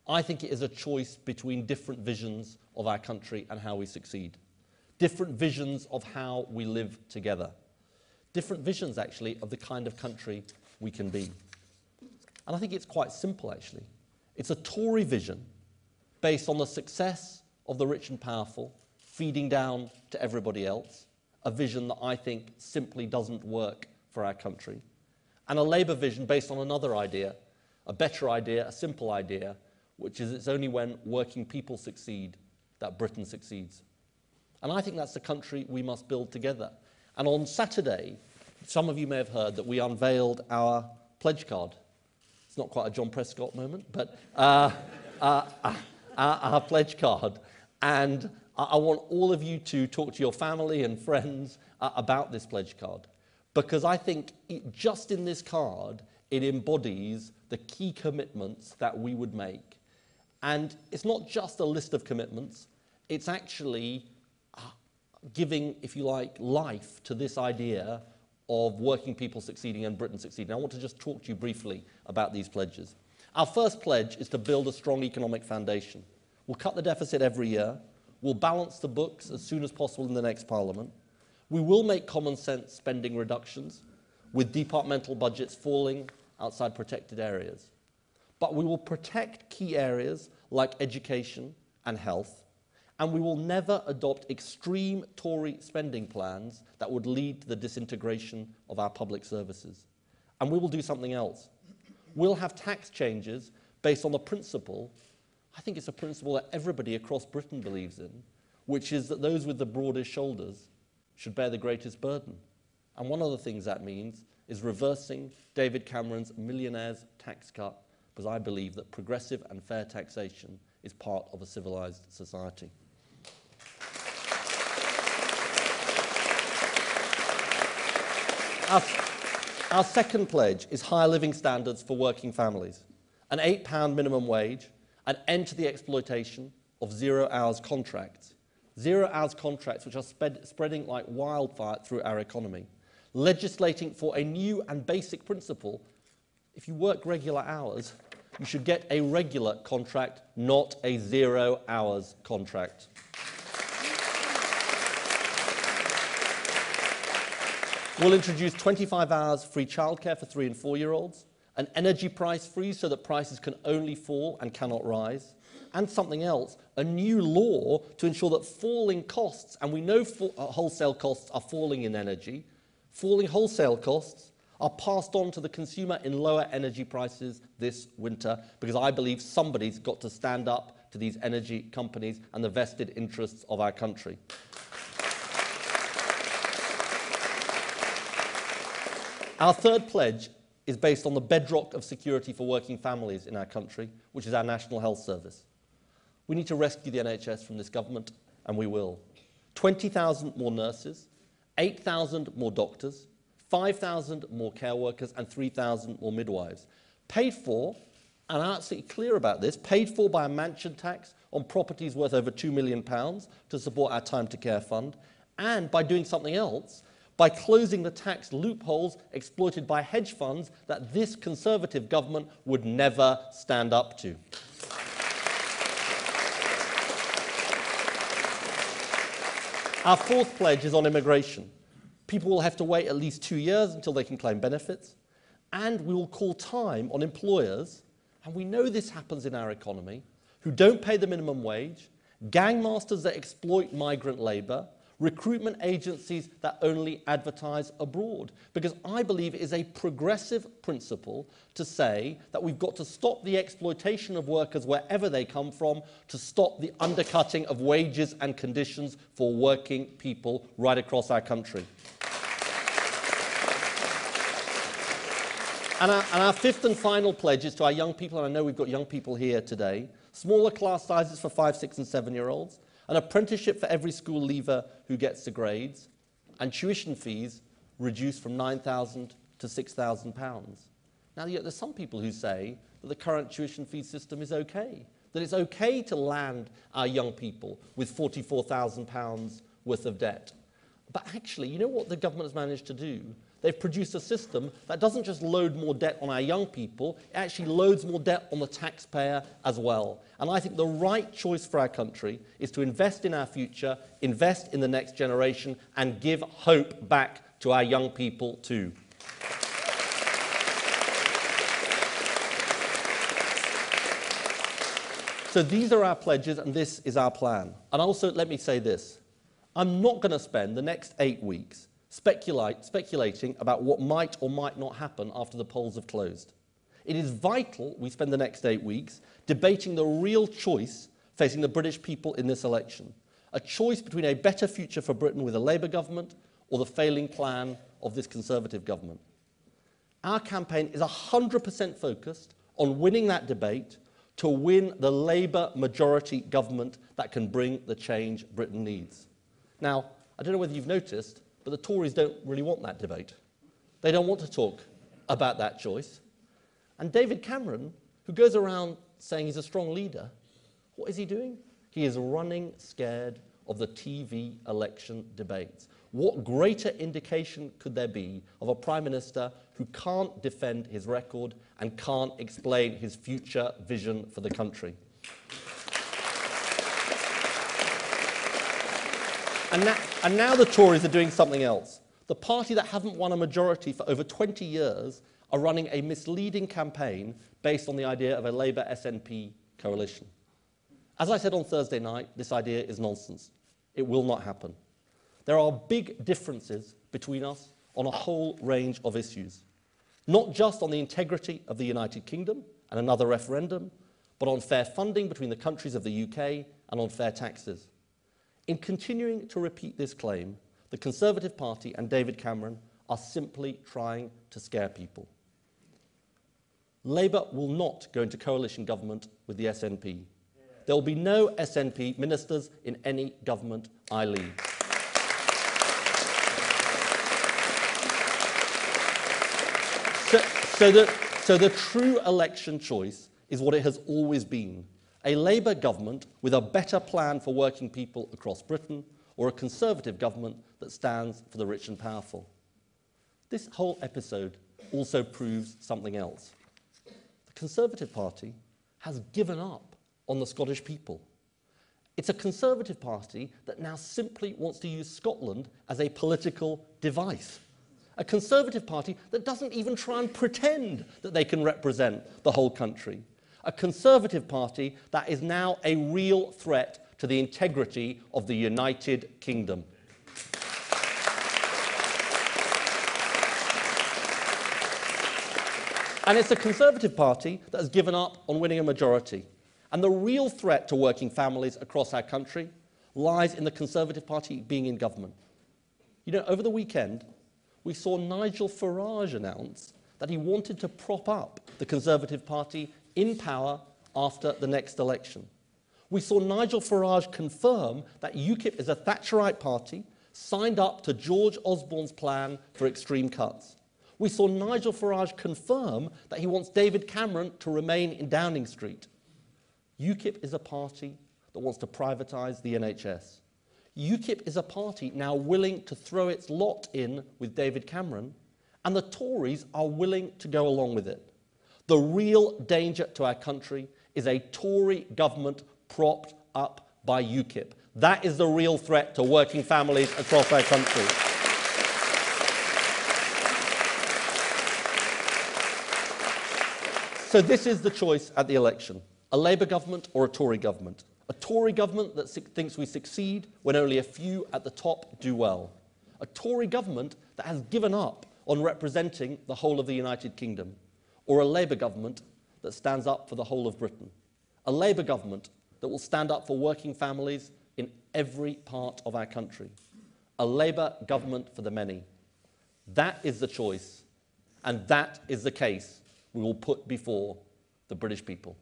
I think it is a choice between different visions of our country and how we succeed. Different visions of how we live together. Different visions, actually, of the kind of country we can be. And I think it's quite simple, actually. It's a Tory vision based on the success of the rich and powerful, feeding down to everybody else, a vision that I think simply doesn't work for our country. And a Labour vision based on another idea, a better idea, a simple idea, which is it's only when working people succeed that Britain succeeds. And I think that's the country we must build together. And on Saturday, some of you may have heard that we unveiled our pledge card. It's not quite a John Prescott moment, but our pledge card. And I want all of you to talk to your family and friends about this pledge card, because I think just in this card, it embodies the key commitments that we would make. And it's not just a list of commitments, it's actually giving, if you like, life to this idea of working people succeeding and Britain succeeding. I want to just talk to you briefly about these pledges. Our first pledge is to build a strong economic foundation. We'll cut the deficit every year. We'll balance the books as soon as possible in the next Parliament. We will make common sense spending reductions, with departmental budgets falling outside protected areas. But we will protect key areas like education and health, and we will never adopt extreme Tory spending plans that would lead to the disintegration of our public services. And we will do something else. We'll have tax changes based on the principle, I think it's a principle that everybody across Britain believes in, which is that those with the broadest shoulders should bear the greatest burden. And one of the things that means is reversing David Cameron's millionaires' tax cut, because I believe that progressive and fair taxation is part of a civilized society. Our second pledge is higher living standards for working families, an £8 minimum wage, an end to the exploitation of zero-hours contracts. Zero-hours contracts which are spreading like wildfire through our economy. Legislating for a new and basic principle: if you work regular hours, you should get a regular contract, not a zero-hours contract. We'll introduce 25 hours free childcare for 3- and 4-year-olds, an energy price freeze so that prices can only fall and cannot rise, and something else, a new law to ensure that falling costs, and we know wholesale costs are falling in energy, falling wholesale costs are passed on to the consumer in lower energy prices this winter, because I believe somebody's got to stand up to these energy companies and the vested interests of our country. Our third pledge is based on the bedrock of security for working families in our country, which is our National Health Service. We need to rescue the NHS from this government, and we will. 20,000 more nurses, 8,000 more doctors, 5,000 more care workers, and 3,000 more midwives. Paid for, and I'm absolutely clear about this, paid for by a mansion tax on properties worth over £2 million to support our Time to Care fund, and by doing something else, by closing the tax loopholes exploited by hedge funds that this Conservative government would never stand up to. Our fourth pledge is on immigration. People will have to wait at least 2 years until they can claim benefits, and we will call time on employers, and we know this happens in our economy, who don't pay the minimum wage, gangmasters that exploit migrant labour, recruitment agencies that only advertise abroad. Because I believe it is a progressive principle to say that we've got to stop the exploitation of workers wherever they come from, to stop the undercutting of wages and conditions for working people right across our country. And our fifth and final pledge is to our young people, and I know we've got young people here today: smaller class sizes for 5-, 6- and 7-year-olds, an apprenticeship for every school leaver who gets the grades, and tuition fees reduced from £9,000 to £6,000. Now, yet there's some people who say that the current tuition fee system is okay, that it's okay to land our young people with £44,000 worth of debt. But actually, you know what the government has managed to do? they've produced a system that doesn't just load more debt on our young people, it actually loads more debt on the taxpayer as well. And I think the right choice for our country is to invest in our future, invest in the next generation, and give hope back to our young people too. So these are our pledges, and this is our plan. And also, let me say this. I'm not going to spend the next 8 weeks speculating about what might or might not happen after the polls have closed. It is vital we spend the next 8 weeks debating the real choice facing the British people in this election. A choice between a better future for Britain with a Labour government or the failing plan of this Conservative government. Our campaign is 100% focused on winning that debate to win the Labour majority government that can bring the change Britain needs. Now, I don't know whether you've noticed, but the Tories don't really want that debate. They don't want to talk about that choice. And David Cameron, who goes around saying he's a strong leader, what is he doing? He is running scared of the TV election debates. What greater indication could there be of a Prime Minister who can't defend his record and can't explain his future vision for the country? And now the Tories are doing something else. The party that haven't won a majority for over 20 years are running a misleading campaign based on the idea of a Labour SNP coalition. As I said on Thursday night, this idea is nonsense. It will not happen. There are big differences between us on a whole range of issues, not just on the integrity of the United Kingdom and another referendum, but on fair funding between the countries of the UK and on fair taxes. In continuing to repeat this claim, the Conservative Party and David Cameron are simply trying to scare people. Labour will not go into coalition government with the SNP. There will be no SNP ministers in any government I lead. So the true election choice is what it has always been: a Labour government with a better plan for working people across Britain, or a Conservative government that stands for the rich and powerful. This whole episode also proves something else. The Conservative Party has given up on the Scottish people. It's a Conservative Party that now simply wants to use Scotland as a political device. A Conservative Party that doesn't even try and pretend that they can represent the whole country. A Conservative Party that is now a real threat to the integrity of the United Kingdom. And it's a Conservative Party that has given up on winning a majority. And the real threat to working families across our country lies in the Conservative Party being in government. You know, over the weekend, we saw Nigel Farage announce that he wanted to prop up the Conservative Party in power after the next election. We saw Nigel Farage confirm that UKIP is a Thatcherite party signed up to George Osborne's plan for extreme cuts. We saw Nigel Farage confirm that he wants David Cameron to remain in Downing Street. UKIP is a party that wants to privatise the NHS. UKIP is a party now willing to throw its lot in with David Cameron, and the Tories are willing to go along with it. The real danger to our country is a Tory government propped up by UKIP. That is the real threat to working families across our country. So this is the choice at the election: a Labour government or a Tory government. A Tory government that thinks we succeed when only a few at the top do well. A Tory government that has given up on representing the whole of the United Kingdom. Or a Labour government that stands up for the whole of Britain. A Labour government that will stand up for working families in every part of our country. A Labour government for the many. That is the choice, and that is the case we will put before the British people.